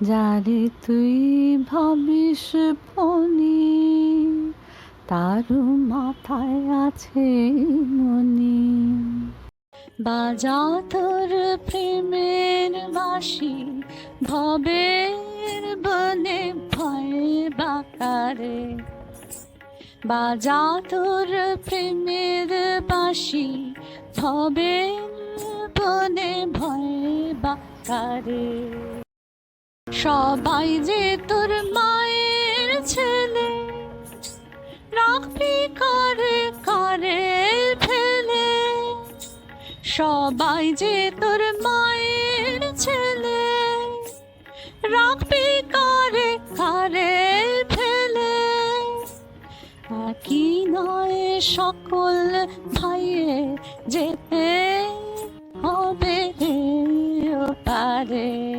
যারে তুই ভাবিস ফণি, তারু মাথায় আছে মনি। বাজা তোর প্রেমের বাঁশি, ভবের বনে ভয়ে বাঁকারে। বাজা তোর প্রেমের বাঁশি, ভবের বনে ভয়ে বাঁকারে। সবাই যে তোর মায়ের ছেলে, রাখবি কারে কারে ফেলে। সবাই যে তোর মায়ের ছেলে, রাখবি কারে কারে ফেলে। একই নয় সকল ভাইয়ে, যেতে হবে রে ও পারে।